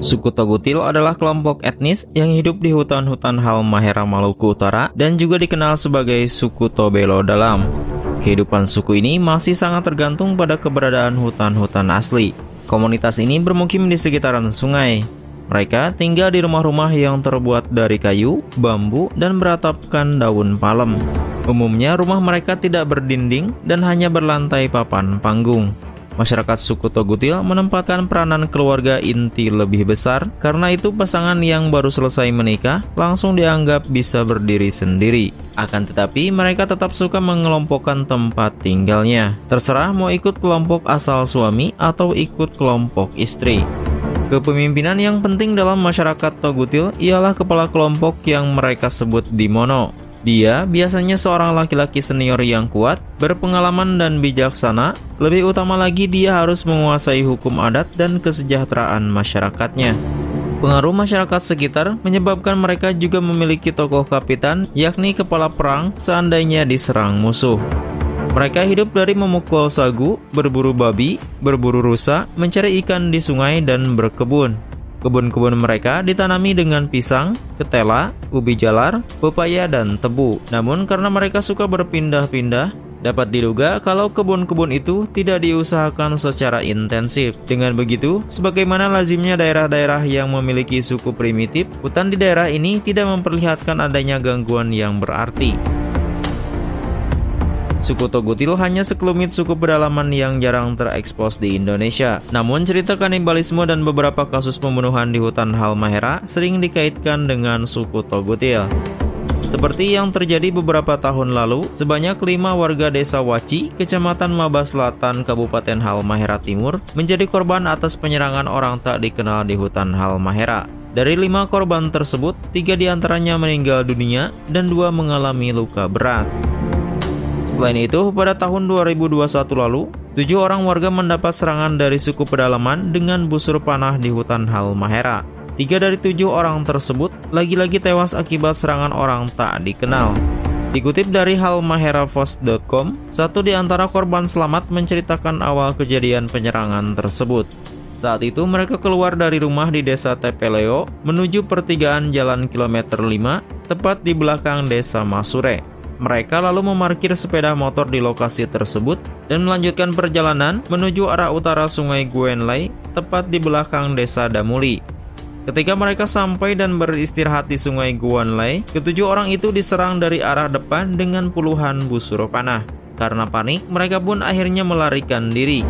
Suku Togutil adalah kelompok etnis yang hidup di hutan-hutan Halmahera, Maluku Utara dan juga dikenal sebagai suku Tobelo Dalam. Kehidupan suku ini masih sangat tergantung pada keberadaan hutan-hutan asli. Komunitas ini bermukim di sekitaran sungai. Mereka tinggal di rumah-rumah yang terbuat dari kayu, bambu, dan beratapkan daun palem. Umumnya rumah mereka tidak berdinding dan hanya berlantai papan panggung. Masyarakat suku Togutil menempatkan peranan keluarga inti lebih besar, karena itu pasangan yang baru selesai menikah langsung dianggap bisa berdiri sendiri. Akan tetapi mereka tetap suka mengelompokkan tempat tinggalnya. Terserah mau ikut kelompok asal suami atau ikut kelompok istri. Kepemimpinan yang penting dalam masyarakat Togutil ialah kepala kelompok yang mereka sebut Dimono. Dia biasanya seorang laki-laki senior yang kuat, berpengalaman dan bijaksana. Lebih utama lagi, dia harus menguasai hukum adat dan kesejahteraan masyarakatnya. Pengaruh masyarakat sekitar menyebabkan mereka juga memiliki tokoh kapitan, yakni kepala perang seandainya diserang musuh. Mereka hidup dari memukul sagu, berburu babi, berburu rusa, mencari ikan di sungai, dan berkebun. Kebun-kebun mereka ditanami dengan pisang, ketela, ubi jalar, pepaya, dan tebu. Namun karena mereka suka berpindah-pindah, dapat diduga kalau kebun-kebun itu tidak diusahakan secara intensif. Dengan begitu, sebagaimana lazimnya daerah-daerah yang memiliki suku primitif, hutan di daerah ini tidak memperlihatkan adanya gangguan yang berarti. Suku Togutil hanya sekelumit suku pedalaman yang jarang terekspos di Indonesia. Namun cerita kanibalisme dan beberapa kasus pembunuhan di hutan Halmahera sering dikaitkan dengan suku Togutil. Seperti yang terjadi beberapa tahun lalu, sebanyak 5 warga desa Waci, Kecamatan Maba Selatan, Kabupaten Halmahera Timur, menjadi korban atas penyerangan orang tak dikenal di hutan Halmahera. Dari 5 korban tersebut, 3 diantaranya meninggal dunia dan 2 mengalami luka berat. Selain itu, pada tahun 2021 lalu, 7 orang warga mendapat serangan dari suku pedalaman dengan busur panah di hutan Halmahera. 3 dari 7 orang tersebut lagi-lagi tewas akibat serangan orang tak dikenal. Dikutip dari halmaherapost.com, 1 di antara korban selamat menceritakan awal kejadian penyerangan tersebut. Saat itu mereka keluar dari rumah di desa Tepeleo menuju pertigaan jalan kilometer 5, tepat di belakang desa Masure. Mereka lalu memarkir sepeda motor di lokasi tersebut dan melanjutkan perjalanan menuju arah utara Sungai Guenlai, tepat di belakang desa Damuli. Ketika mereka sampai dan beristirahat di Sungai Guenlai, ketujuh orang itu diserang dari arah depan dengan puluhan busur panah. Karena panik, mereka pun akhirnya melarikan diri.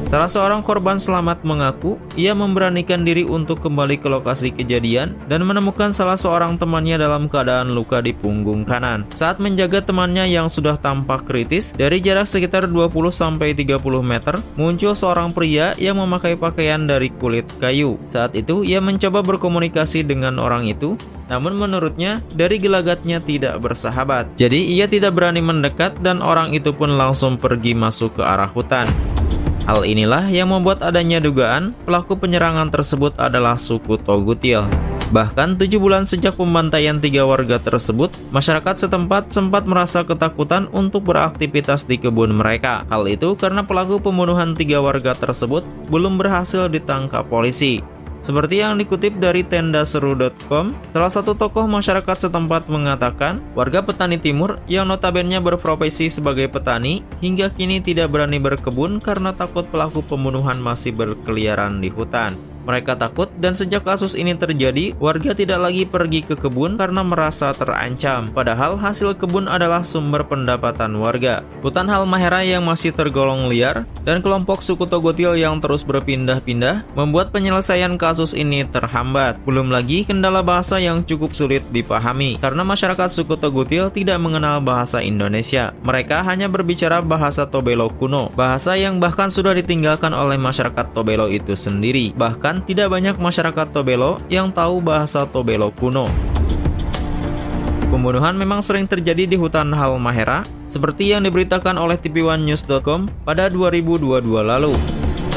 Salah seorang korban selamat mengaku ia memberanikan diri untuk kembali ke lokasi kejadian dan menemukan salah seorang temannya dalam keadaan luka di punggung kanan. Saat menjaga temannya yang sudah tampak kritis, dari jarak sekitar 20-30 meter, muncul seorang pria yang memakai pakaian dari kulit kayu. Saat itu ia mencoba berkomunikasi dengan orang itu, namun menurutnya dari gelagatnya tidak bersahabat. Jadi ia tidak berani mendekat dan orang itu pun langsung pergi masuk ke arah hutan. Hal inilah yang membuat adanya dugaan pelaku penyerangan tersebut adalah suku Togutil. Bahkan 7 bulan sejak pembantaian 3 warga tersebut, masyarakat setempat sempat merasa ketakutan untuk beraktivitas di kebun mereka. Hal itu karena pelaku pembunuhan 3 warga tersebut belum berhasil ditangkap polisi. Seperti yang dikutip dari tendaseru.com, salah satu tokoh masyarakat setempat mengatakan, warga petani timur yang notabene berprofesi sebagai petani hingga kini tidak berani berkebun karena takut pelaku pembunuhan masih berkeliaran di hutan. Mereka takut dan sejak kasus ini terjadi, warga tidak lagi pergi ke kebun karena merasa terancam. Padahal hasil kebun adalah sumber pendapatan warga. Hutan Halmahera yang masih tergolong liar dan kelompok suku Togutil yang terus berpindah-pindah membuat penyelesaian kasus ini terhambat. Belum lagi kendala bahasa yang cukup sulit dipahami karena masyarakat suku Togutil tidak mengenal bahasa Indonesia. Mereka hanya berbicara bahasa Tobelo kuno, bahasa yang bahkan sudah ditinggalkan oleh masyarakat Tobelo itu sendiri. Bahkan tidak banyak masyarakat Tobelo yang tahu bahasa Tobelo kuno. Pembunuhan memang sering terjadi di hutan Halmahera, seperti yang diberitakan oleh tv1news.com pada 2022 lalu.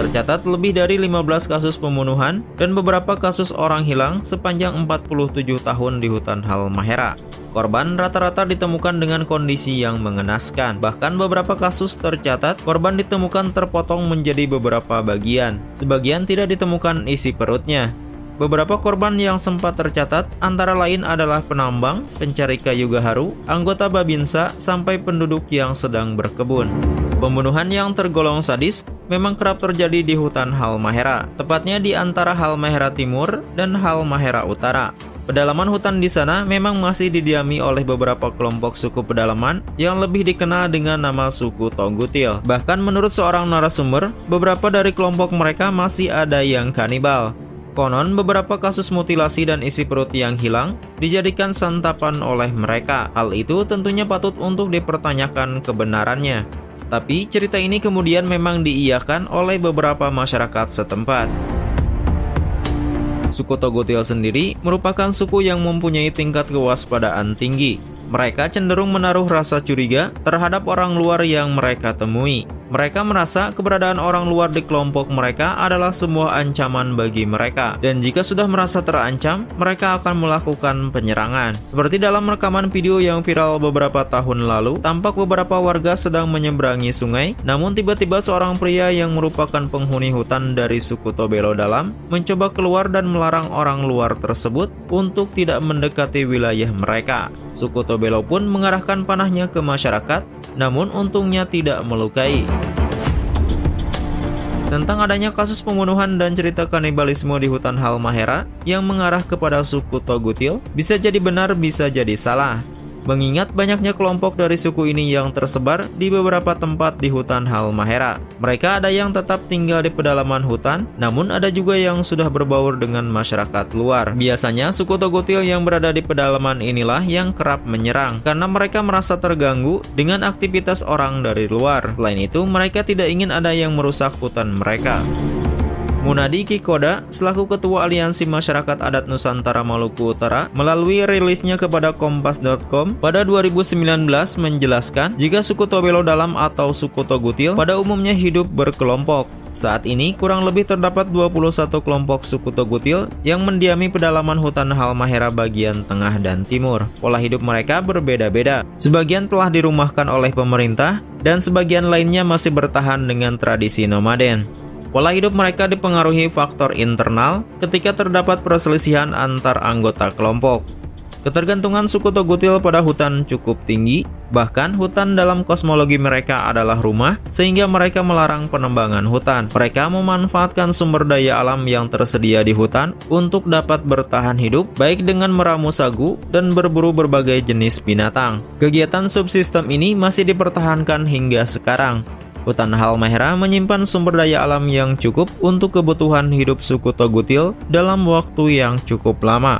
Tercatat lebih dari 15 kasus pembunuhan dan beberapa kasus orang hilang sepanjang 47 tahun di hutan Halmahera. Korban rata-rata ditemukan dengan kondisi yang mengenaskan. Bahkan beberapa kasus tercatat korban ditemukan terpotong menjadi beberapa bagian. Sebagian tidak ditemukan isi perutnya. Beberapa korban yang sempat tercatat antara lain adalah penambang, pencari kayu gaharu, anggota Babinsa, sampai penduduk yang sedang berkebun. Pembunuhan yang tergolong sadis memang kerap terjadi di hutan Halmahera, tepatnya di antara Halmahera Timur dan Halmahera Utara. Pedalaman hutan di sana memang masih didiami oleh beberapa kelompok suku pedalaman yang lebih dikenal dengan nama suku Togutil. Bahkan menurut seorang narasumber, beberapa dari kelompok mereka masih ada yang kanibal. Konon, beberapa kasus mutilasi dan isi perut yang hilang dijadikan santapan oleh mereka. Hal itu tentunya patut untuk dipertanyakan kebenarannya. Tapi cerita ini kemudian memang diiyakan oleh beberapa masyarakat setempat. Suku Togutil sendiri merupakan suku yang mempunyai tingkat kewaspadaan tinggi. Mereka cenderung menaruh rasa curiga terhadap orang luar yang mereka temui. Mereka merasa keberadaan orang luar di kelompok mereka adalah sebuah ancaman bagi mereka. Dan jika sudah merasa terancam, mereka akan melakukan penyerangan. Seperti dalam rekaman video yang viral beberapa tahun lalu, tampak beberapa warga sedang menyeberangi sungai. Namun tiba-tiba seorang pria yang merupakan penghuni hutan dari suku Tobelo Dalam mencoba keluar dan melarang orang luar tersebut untuk tidak mendekati wilayah mereka. Suku Tobelo pun mengarahkan panahnya ke masyarakat, namun untungnya tidak melukai. Tentang adanya kasus pembunuhan dan cerita kanibalisme di hutan Halmahera yang mengarah kepada suku Togutil bisa jadi benar, bisa jadi salah. Mengingat banyaknya kelompok dari suku ini yang tersebar di beberapa tempat di hutan Halmahera. Mereka ada yang tetap tinggal di pedalaman hutan, namun ada juga yang sudah berbaur dengan masyarakat luar. Biasanya suku Togutil yang berada di pedalaman inilah yang kerap menyerang, karena mereka merasa terganggu dengan aktivitas orang dari luar. Selain itu, mereka tidak ingin ada yang merusak hutan mereka. Munadi Kikoda, selaku Ketua Aliansi Masyarakat Adat Nusantara Maluku Utara, melalui rilisnya kepada Kompas.com pada 2019 menjelaskan jika suku Tobelo Dalam atau suku Togutil pada umumnya hidup berkelompok. Saat ini kurang lebih terdapat 21 kelompok suku Togutil yang mendiami pedalaman hutan Halmahera bagian tengah dan timur. Pola hidup mereka berbeda-beda. Sebagian telah dirumahkan oleh pemerintah dan sebagian lainnya masih bertahan dengan tradisi nomaden. Pola hidup mereka dipengaruhi faktor internal ketika terdapat perselisihan antar anggota kelompok. Ketergantungan suku Togutil pada hutan cukup tinggi, bahkan hutan dalam kosmologi mereka adalah rumah, sehingga mereka melarang penembangan hutan. Mereka memanfaatkan sumber daya alam yang tersedia di hutan untuk dapat bertahan hidup, baik dengan meramu sagu dan berburu berbagai jenis binatang. Kegiatan subsistem ini masih dipertahankan hingga sekarang. Hutan Halmahera menyimpan sumber daya alam yang cukup untuk kebutuhan hidup suku Togutil dalam waktu yang cukup lama.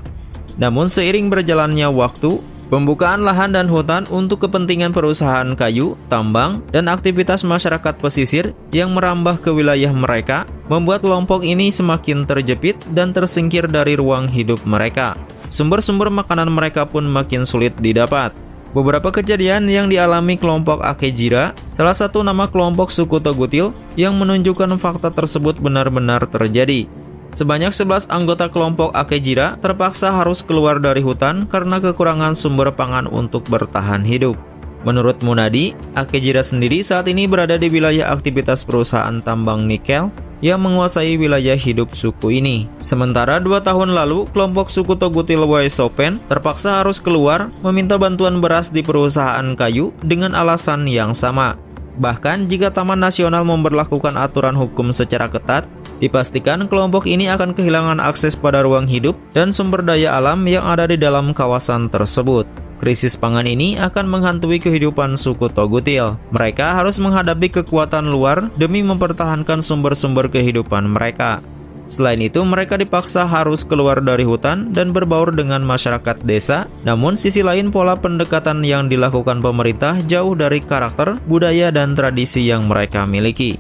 Namun seiring berjalannya waktu, pembukaan lahan dan hutan untuk kepentingan perusahaan kayu, tambang, dan aktivitas masyarakat pesisir yang merambah ke wilayah mereka membuat kelompok ini semakin terjepit dan tersingkir dari ruang hidup mereka. Sumber-sumber makanan mereka pun makin sulit didapat. Beberapa kejadian yang dialami kelompok Akejira, salah satu nama kelompok suku Togutil, yang menunjukkan fakta tersebut benar-benar terjadi. Sebanyak 11 anggota kelompok Akejira terpaksa harus keluar dari hutan karena kekurangan sumber pangan untuk bertahan hidup. Menurut Munadi, Akejira sendiri saat ini berada di wilayah aktivitas perusahaan tambang nikel yang menguasai wilayah hidup suku ini. Sementara 2 tahun lalu, kelompok suku Togutil Waisopen terpaksa harus keluar meminta bantuan beras di perusahaan kayu dengan alasan yang sama. Bahkan jika Taman Nasional memberlakukan aturan hukum secara ketat, dipastikan kelompok ini akan kehilangan akses pada ruang hidup dan sumber daya alam yang ada di dalam kawasan tersebut. Krisis pangan ini akan menghantui kehidupan suku Togutil. Mereka harus menghadapi kekuatan luar demi mempertahankan sumber-sumber kehidupan mereka. Selain itu, mereka dipaksa harus keluar dari hutan dan berbaur dengan masyarakat desa. Namun, sisi lain pola pendekatan yang dilakukan pemerintah jauh dari karakter, budaya, dan tradisi yang mereka miliki.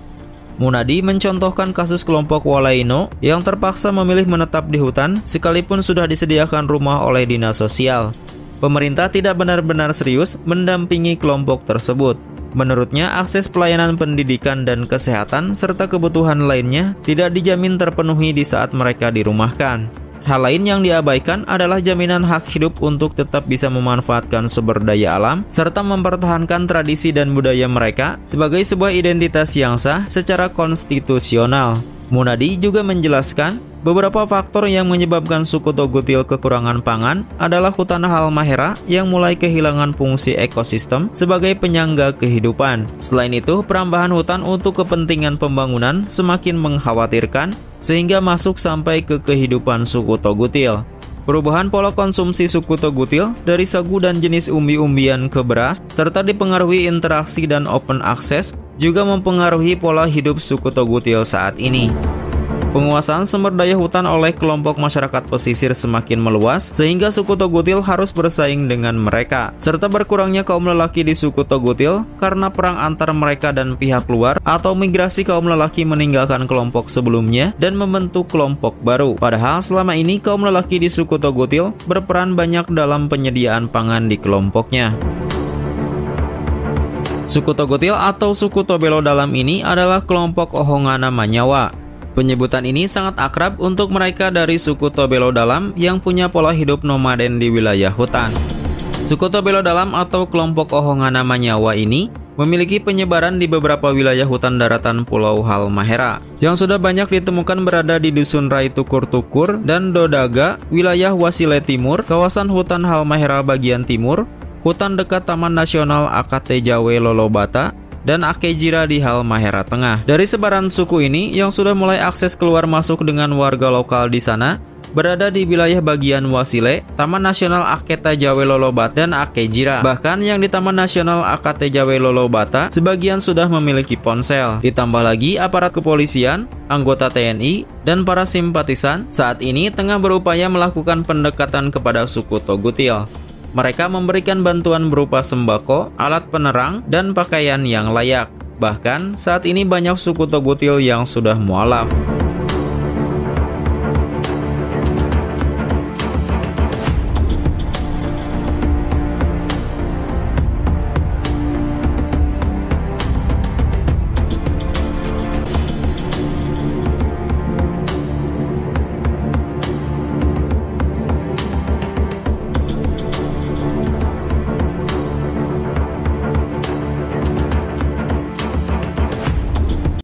Munadi mencontohkan kasus kelompok Walaino yang terpaksa memilih menetap di hutan sekalipun sudah disediakan rumah oleh dinas sosial. Pemerintah tidak benar-benar serius mendampingi kelompok tersebut. Menurutnya, akses pelayanan pendidikan dan kesehatan serta kebutuhan lainnya tidak dijamin terpenuhi di saat mereka dirumahkan. Hal lain yang diabaikan adalah jaminan hak hidup untuk tetap bisa memanfaatkan sumber daya alam serta mempertahankan tradisi dan budaya mereka sebagai sebuah identitas yang sah secara konstitusional. Munadi juga menjelaskan, beberapa faktor yang menyebabkan suku Togutil kekurangan pangan adalah hutan Halmahera yang mulai kehilangan fungsi ekosistem sebagai penyangga kehidupan. Selain itu, perambahan hutan untuk kepentingan pembangunan semakin mengkhawatirkan sehingga masuk sampai ke kehidupan suku Togutil. Perubahan pola konsumsi suku Togutil dari sagu dan jenis umbi-umbian ke beras, serta dipengaruhi interaksi dan open access, juga mempengaruhi pola hidup suku Togutil saat ini. Penguasaan sumber daya hutan oleh kelompok masyarakat pesisir semakin meluas, sehingga suku Togutil harus bersaing dengan mereka, serta berkurangnya kaum lelaki di suku Togutil karena perang antar mereka dan pihak luar atau migrasi kaum lelaki meninggalkan kelompok sebelumnya dan membentuk kelompok baru. Padahal selama ini kaum lelaki di suku Togutil berperan banyak dalam penyediaan pangan di kelompoknya. Suku Togutil atau suku Tobelo Dalam ini adalah kelompok Ohongana Manyawa. Penyebutan ini sangat akrab untuk mereka dari suku Tobelo Dalam yang punya pola hidup nomaden di wilayah hutan. Suku Tobelo Dalam atau kelompok Ohongana Manyawa ini memiliki penyebaran di beberapa wilayah hutan daratan Pulau Halmahera yang sudah banyak ditemukan berada di Dusun Rai Tukur-Tukur dan Dodaga, wilayah Wasile Timur, kawasan hutan Halmahera bagian timur, hutan dekat Taman Nasional Akate Jawe Lolobata, dan Akejira di Halmahera Tengah. Dari sebaran suku ini yang sudah mulai akses keluar masuk dengan warga lokal di sana, berada di wilayah bagian Wasile, Taman Nasional Akete Jawe Lolobata, dan Akejira. Bahkan yang di Taman Nasional Akate Jawe Lolobata, sebagian sudah memiliki ponsel. Ditambah lagi aparat kepolisian, anggota TNI, dan para simpatisan saat ini tengah berupaya melakukan pendekatan kepada suku Togutil. Mereka memberikan bantuan berupa sembako, alat penerang, dan pakaian yang layak. Bahkan saat ini banyak suku Togutil yang sudah mualaf.